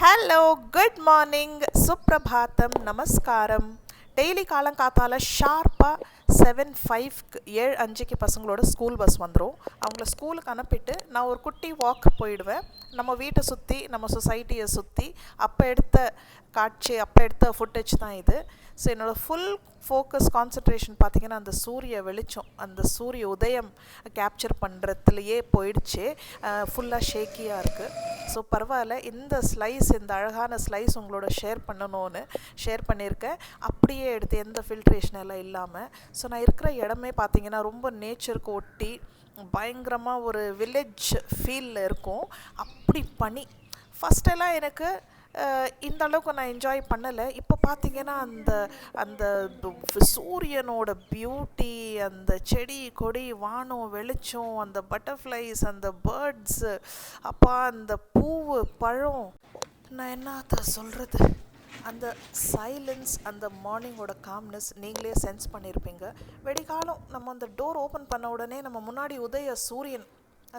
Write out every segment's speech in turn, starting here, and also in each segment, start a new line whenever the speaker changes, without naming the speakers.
Hello, good morning, Suprabhatam, நமஸ்காரம். Daily காலங்காத்தால் ஷார்ப்பாக 7:05க்கு 7:05க்கு பசங்களோட ஸ்கூல் பஸ் வந்துடும். அவங்கள ஸ்கூலுக்கு அனுப்பிட்டு நான் ஒரு குட்டி வாக் போயிடுவேன். நம்ம வீட்டை சுற்றி, நம்ம சொசைட்டியை சுற்றி அப்போ எடுத்த காட்சி, அப்போ எடுத்த ஃபுட்டேஜ் தான் இது. ஸோ என்னோடய ஃபுல் ஃபோக்கஸ், கான்சன்ட்ரேஷன் பார்த்திங்கன்னா அந்த சூரிய வெளிச்சம், அந்த சூரிய உதயம் கேப்சர் பண்ணுறதுலையே போயிடுச்சு. ஃபுல்லாக ஷேக்கியாக இருக்குது. ஸோ பரவாயில்ல, இந்த ஸ்லைஸ், இந்த அழகான ஸ்லைஸ் உங்களோட ஷேர் பண்ணணும்னு ஷேர் பண்ணியிருக்கேன். அப்படியே எடுத்து எந்த ஃபில்ட்ரேஷன் எல்லாம் இல்லாமல். ஸோ நான் இருக்கிற இடமே பார்த்திங்கன்னா ரொம்ப நேச்சருக்கு ஒட்டி பயங்கரமாக ஒரு வில்லேஜ் ஃபீலில் இருக்கும். அப்படி பனி ஃபஸ்ட்டெல்லாம் எனக்கு இந்த அளவுக்கு நான் என்ஜாய் பண்ணலை. இப்போ பார்த்திங்கன்னா அந்த அந்த சூரியனோட பியூட்டி, அந்த செடி கொடி, வானம் வெளிச்சம், அந்த பட்டர்ஃப்ளைஸ், அந்த பேர்ட்ஸு, அப்பா அந்த பூவு பழம், நான் என்னத்த சொல்கிறது, அந்த சைலன்ஸ், அந்த மார்னிங்கோட காம்னஸ் நீங்களே சென்ஸ் பண்ணியிருப்பீங்க. வெடிகாலம் நம்ம அந்த டோர் ஓப்பன் பண்ண உடனே நம்ம முன்னாடி உதய சூரியன்,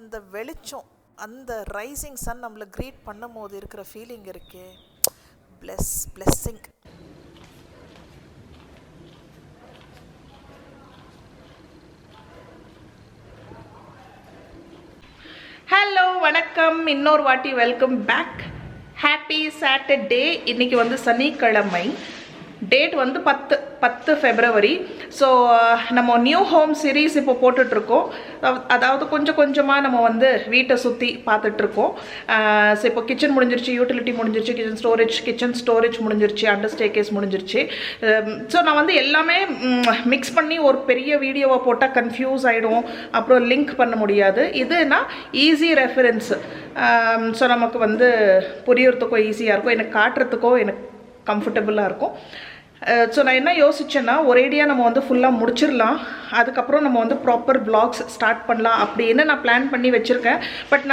அந்த வெளிச்சம், அந்த ரைசிங் சன் நம்மளை க்ரீட் பண்ணும் போது இருக்கிற ஃபீலிங் இருக்கே, பிளெஸ்ஸிங். ஹலோ, வணக்கம், இன்னொரு வாட்டி வெல்கம் பேக். Happy Saturday. இன்றைக்கி வந்து சனிக்கிழமை, டேட் வந்து 10 ஃபெப்ரவரி. ஸோ நம்ம நியூ ஹோம் சீரீஸ் இப்போ போட்டுட்ருக்கோம். அதாவது கொஞ்சம் கொஞ்சமாக நம்ம வந்து வீட்டை சுற்றி பார்த்துட்ருக்கோம். ஸோ இப்போ கிச்சன் முடிஞ்சிருச்சு, யூட்டிலிட்டி முடிஞ்சிருச்சு, கிச்சன் ஸ்டோரேஜ் முடிஞ்சிருச்சு, அண்டர் ஸ்டேர்கேஸ் முடிஞ்சிருச்சு. ஸோ நான் வந்து எல்லாமே மிக்ஸ் பண்ணி ஒரு பெரிய வீடியோவை போட்டால் கன்ஃபியூஸ் ஆகிடும், அப்புறம் லிங்க் பண்ண முடியாது. இதுனா ஈஸி ரெஃபரன்ஸு. ஸோ நமக்கு வந்து புரியறதுக்கோ ஈஸியாக இருக்கும், எனக்கு காட்டுறதுக்கோ எனக்கு கம்ஃபர்டபுளாக இருக்கும். ஸோ நான் என்ன யோசித்தேன்னா, ஒரேடியாக நம்ம வந்து ஃபுல்லாக முடிச்சிடலாம், அதுக்கப்புறம் நம்ம வந்து ப்ராப்பர் விலாக்ஸ் ஸ்டார்ட் பண்ணலாம் அப்படின்னு நான் பிளான் பண்ணி வச்சுருக்கேன். பட்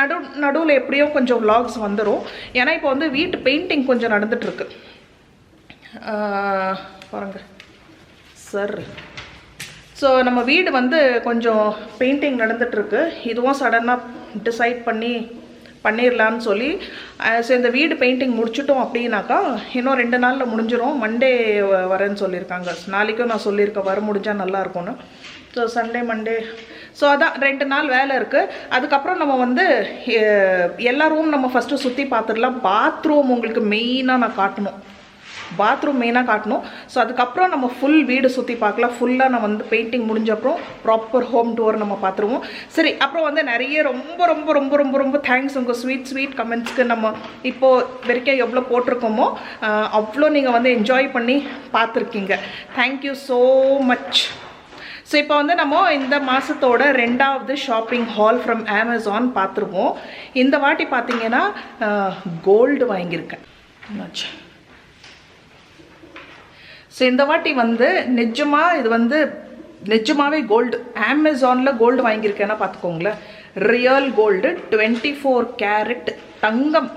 நடுவில் எப்படியோ கொஞ்சம் விலாக்ஸ் வந்துடும். ஏன்னா இப்போ வந்து வீட்டு பெயிண்டிங் கொஞ்சம் நடந்துகிட்ருக்கு பாருங்கள் சார். ஸோ நம்ம வீடு வந்து கொஞ்சம் பெயிண்டிங் நடந்துகிட்ருக்கு. இதுவும் சடனாக டிசைட் பண்ணிடலான்னு சொல்லி, ஸோ இந்த வீடு பெயிண்டிங் முடிச்சிட்டோம் அப்படின்னாக்கா இன்னும் 2 நாளில் முடிஞ்சிடும். மண்டே வரேன்னு சொல்லியிருக்காங்க. நாளைக்கும் நான் சொல்லியிருக்கேன் வர முடிஞ்சால் நல்லாயிருக்கும்னு. ஸோ சண்டே, மண்டே, ஸோ அதான் 2 நாள் வேலை இருக்குது. அதுக்கப்புறம் நம்ம வந்து எல்லா ரூம் நம்ம ஃபஸ்ட்டு சுற்றி பார்த்துடலாம். பாத்ரூம் உங்களுக்கு மெயினாக நான் காட்டணும், ஸோ அதுக்கப்புறம் நம்ம ஃபுல் வீடு சுற்றி பார்க்கலாம். ஃபுல்லாக நம்ம வந்து பெயிண்டிங் முடிஞ்சப்பறம் ப்ராப்பர் ஹோம் டூர் நம்ம பார்த்துருவோம். சரி, அப்புறம் வந்து நிறைய ரொம்ப ரொம்ப ரொம்ப ரொம்ப ரொம்ப தேங்க்ஸ் உங்கள் ஸ்வீட் கமெண்ட்ஸ்க்கு. நம்ம இப்போது வரைக்கும் எவ்வளோ போட்டிருக்கோமோ அவ்வளோ நீங்கள் வந்து என்ஜாய் பண்ணி பார்த்துருக்கீங்க. Thank you so much. ஸோ இப்போ வந்து நம்ம இந்த மாதத்தோட 2வது ஷாப்பிங் ஹால் ஃப்ரம் அமேசான் பார்த்துருவோம். இந்த வாட்டி பார்த்தீங்கன்னா கோல்டு வாங்கியிருக்கேன். ஸோ இந்த வாட்டி வந்து நிஜமாகவே கோல்டு, அமேசானில் கோல்டு வாங்கியிருக்கேன்னா பார்த்துக்கோங்களேன். ரியல் கோல்டு, 24 கேரட் தங்கம்.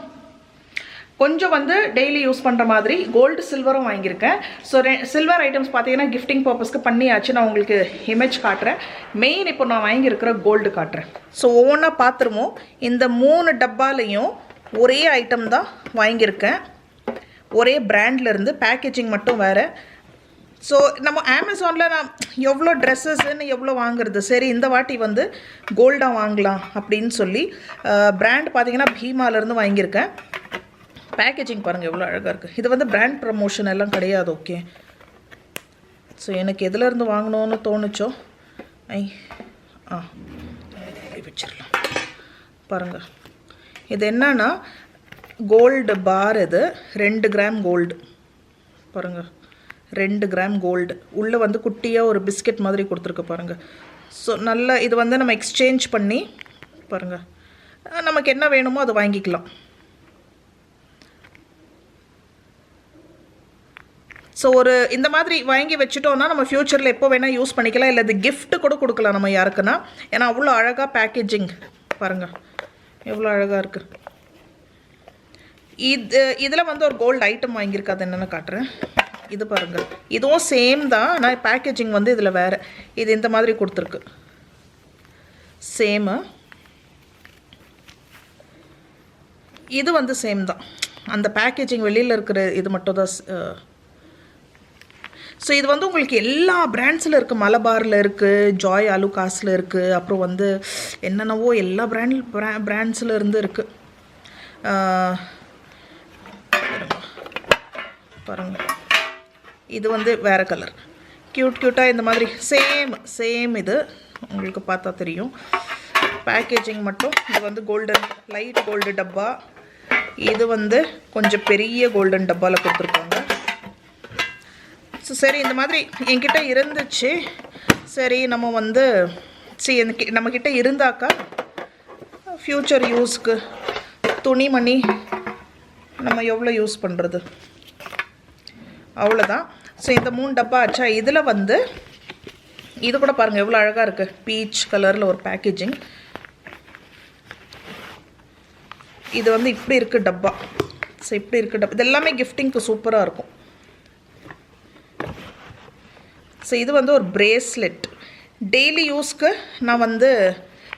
கொஞ்சம் வந்து டெய்லி யூஸ் பண்ணுற மாதிரி கோல்டு சில்வரும் வாங்கியிருக்கேன். ஸோ சில்வர் ஐட்டம்ஸ் பார்த்தீங்கன்னா கிஃப்டிங் பர்பஸ்க்கு பண்ணியாச்சு. நான் உங்களுக்கு இமேஜ் காட்டுறேன். மெயின் இப்போ நான் வாங்கியிருக்கிற கோல்டு காட்டுறேன். ஸோ ஒவ்வொன்றா பார்த்துருவோம். இந்த 3 டப்பாலையும் ஒரே ஐட்டம் தான் வாங்கியிருக்கேன், ஒரே பிராண்ட்லேருந்து. பேக்கேஜிங் மட்டும் வேறு. ஸோ நம்ம அமேசானில் நான் எவ்வளோ ட்ரெஸ்ஸஸ்ன்னு எவ்வளோ வாங்குறது, சரி இந்த வாட்டி வந்து கோல்டாக வாங்கலாம் அப்படின்னு சொல்லி பிராண்ட் பார்த்திங்கன்னா பீமாலேருந்து வாங்கியிருக்கேன். பேக்கேஜிங் பாருங்கள் எவ்வளோ அழகாக இருக்குது. இது வந்து பிராண்ட் ப்ரமோஷன் எல்லாம் கிடையாது. ஓகே, ஸோ எனக்கு எதுலேருந்து வாங்கணும்னு தோணுச்சோ வச்சிடலாம். பாருங்கள், இது என்னன்னா கோல்டு பார். இது 2 கிராம் கோல்டு. பாருங்கள், 2 கிராம் கோல்டு. உள்ளே வந்து குட்டியாக ஒரு பிஸ்கெட் மாதிரி கொடுத்துருக்கு பாருங்கள். ஸோ நல்ல இது வந்து நம்ம எக்ஸ்சேஞ்ச் பண்ணி பாருங்கள், நமக்கு என்ன வேணுமோ அதை வாங்கிக்கலாம். ஸோ ஒரு இந்த மாதிரி வாங்கி வச்சுட்டோன்னா நம்ம ஃப்யூச்சரில் எப்போ வேணால் யூஸ் பண்ணிக்கலாம். இல்லை இது கிஃப்ட்டு கூட கொடுக்கலாம் நம்ம யாருக்குன்னா. ஏன்னா அவ்வளோ அழகாக பேக்கேஜிங் பாருங்கள், எவ்வளோ அழகாக இருக்குது. இதில் வந்து ஒரு கோல்டு ஐட்டம் வாங்கியிருக்கேன், அது என்னென்னு காட்டுறேன். இது பாருங்கள், இதுவும் சேம் தான். ஆனால் பேக்கேஜிங் வந்து இதில் வேறு. இது இந்த மாதிரி கொடுத்துருக்கு, சேமு. இது வந்து சேம் தான். அந்த பேக்கேஜிங் வெளியில் இருக்கிற இது மட்டும் தான். ஸோ இது வந்து உங்களுக்கு எல்லா பிராண்ட்ஸில் இருக்குது. மலபாரில் இருக்குது, ஜாய் அலுகாஸில் இருக்குது, அப்புறம் வந்து என்னென்னவோ எல்லா பிராண்ட்ஸில் இருந்து இருக்குது. பாருங்கள், இது வந்து வேறு கலர், க்யூட்டாக இந்த மாதிரி சேம் இது உங்களுக்கு பார்த்தா தெரியும். பேக்கேஜிங் மட்டும் இது வந்து கோல்டன், லைட் கோல்டு டப்பா. இது வந்து கொஞ்சம் பெரிய கோல்டன் டப்பாவில் கொடுத்துருக்காங்க. ஸோ சரி, இந்த மாதிரி என்கிட்ட இருந்துச்சு. சரி, நம்ம வந்து நம்மக்கிட்ட இருந்தாக்கா ஃப்யூச்சர் யூஸ்க்கு துணிமணி நம்ம எவ்வளோ யூஸ் பண்ணுறது, அவ்வளோதான். ஸோ இந்த 3 டப்பா ஆச்சா. இதில் வந்து இது கூட பாருங்கள் எவ்வளோ அழகாக இருக்குது, பீச் கலரில் ஒரு பேக்கேஜிங். இது வந்து இப்படி இருக்குது டப்பா. ஸோ இப்படி இருக்குது டப்பா. இது எல்லாமே கிஃப்டிங்க்கு சூப்பராக இருக்கும். ஸோ இது வந்து ஒரு பிரேஸ்லெட், டெய்லி யூஸ்க்கு நான் வந்து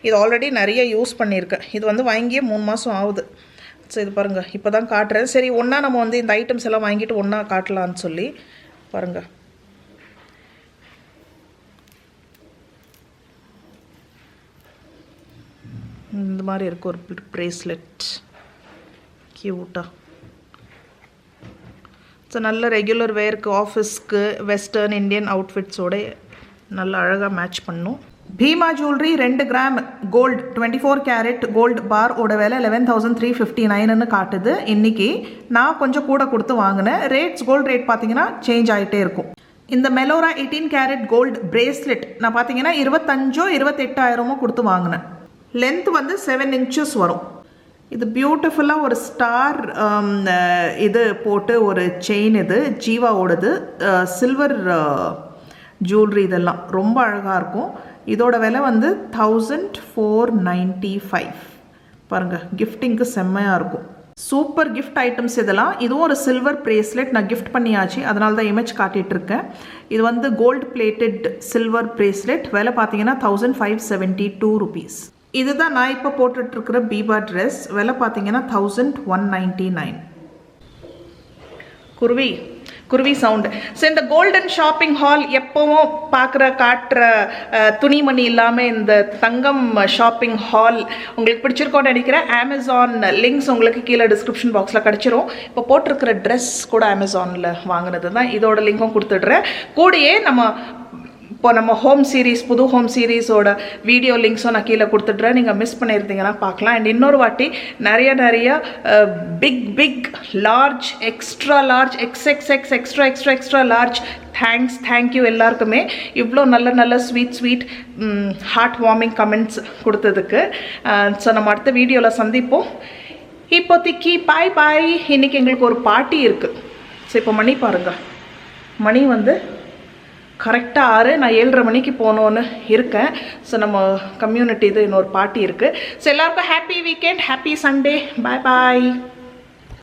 இது ஆல்ரெடி நிறைய யூஸ் பண்ணியிருக்கேன். இது வந்து வாங்கியே 3 மாதம் ஆகுது. ஸோ இது பாருங்கள், இப்போ தான் காட்டுறேன். சரி, ஒன்றா நம்ம வந்து இந்த ஐட்டம்ஸ் எல்லாம் வாங்கிட்டு ஒன்றா காட்டலான்னு சொல்லி பாருங்கள். இந்த மாதிரி இருக்குது ஒரு பிரேஸ்லெட், க்யூட்டாக. ஸோ நல்ல ரெகுலர் வேர்க்கு, ஆஃபீஸ்க்கு, வெஸ்டர்ன் இண்டியன் அவுட்ஃபிட்ஸோட நல்லா அழகாக மேட்ச் பண்ணும். Bhima jewellery 2 gram gold 24 carat gold bar ஓட விலை 11,359ன்னு காட்டுது. இன்றைக்கி நான் கொஞ்சம் கூட கொடுத்து வாங்கினேன். ரேட்ஸ் கோல்டு ரேட் பார்த்தீங்கன்னா சேஞ்ச் ஆகிட்டே இருக்கும். இந்த மெலோரா 18 கேரட் கோல்டு பிரேஸ்லெட் நான் பார்த்தீங்கன்னா 28,000 கொடுத்து வாங்கினேன். லென்த் வந்து 7 இன்ச்சஸ் வரும். இது பியூட்டிஃபுல்லாக ஒரு ஸ்டார் இது போட்டு ஒரு செயின், இது ஜீவாவோடது, சில்வர் ஜுவல்லரி. இதெல்லாம் ரொம்ப அழகாக இருக்கும். இதோட விலை வந்து 1,495. பாருங்கள், கிஃப்டிங்க்கு செம்மையாக இருக்கும். சூப்பர் கிஃப்ட் ஐட்டம்ஸ் இதெல்லாம். இதுவும் ஒரு சில்வர் பிரேஸ்லெட் நான் கிஃப்ட் பண்ணியாச்சு, அதனால தான் இமேஜ் காட்டிகிட்ருக்கேன். இது வந்து கோல்டு பிளேட்டட் சில்வர் பிரேஸ்லெட். விலை பார்த்தீங்கன்னா 1,572 ருபீஸ். இதுதான் நான் இப்போ போட்டுட்ருக்கிற பீபா ட்ரெஸ். விலை பார்த்தீங்கன்னா 1,199. குருவி சவுண்டு. ஸோ இந்த கோல்டன் ஷாப்பிங் ஹால் எப்போவும் காட்டுற துணிமணி இல்லாமல் இந்த தங்கம் ஷாப்பிங் ஹால் உங்களுக்கு பிடிச்சிருக்கோன்னு நினைக்கிறேன். அமேசான் லிங்க்ஸ் உங்களுக்கு கீழே டிஸ்கிரிப்ஷன் பாக்ஸில் கிடச்சிரும். இப்போ போட்டிருக்கிற ட்ரெஸ் கூட அமேசானில் வாங்கினது தான். இதோட லிங்க்கும் கொடுத்துட்றேன். கூடயே நம்ம ஹோம் சீரீஸ், புது ஹோம் சீரீஸோட வீடியோ லிங்க்ஸும் நான் கீழே கொடுத்துட்றேன். நீங்கள் மிஸ் பண்ணியிருந்தீங்கன்னா பார்க்கலாம். அண்ட் இன்னொரு வாட்டி நிறைய big large, extra large, extra large thank you எல்லாருக்குமே இவ்வளோ நல்ல ஸ்வீட் ஹார்ட் வார்மிங் கமெண்ட்ஸ் கொடுத்ததுக்கு. ஸோ நம்ம அடுத்த வீடியோவில் சந்திப்போம். இப்போதைக்கு பாய். இன்றைக்கி எங்களுக்கு ஒரு பார்ட்டி இருக்குது. ஸோ இப்போ மணி பாருங்கள், மணி வந்து கரெக்டாக 6. நான் 7:30 மணிக்கு போகணுன்னு இருக்கேன். ஸோ நம்ம கம்யூனிட்டி இது இன்னொரு பார்ட்டி இருக்குது. ஸோ எல்லாருக்கும் ஹாப்பி வீக்கெண்ட், ஹாப்பி சண்டே. பாய்.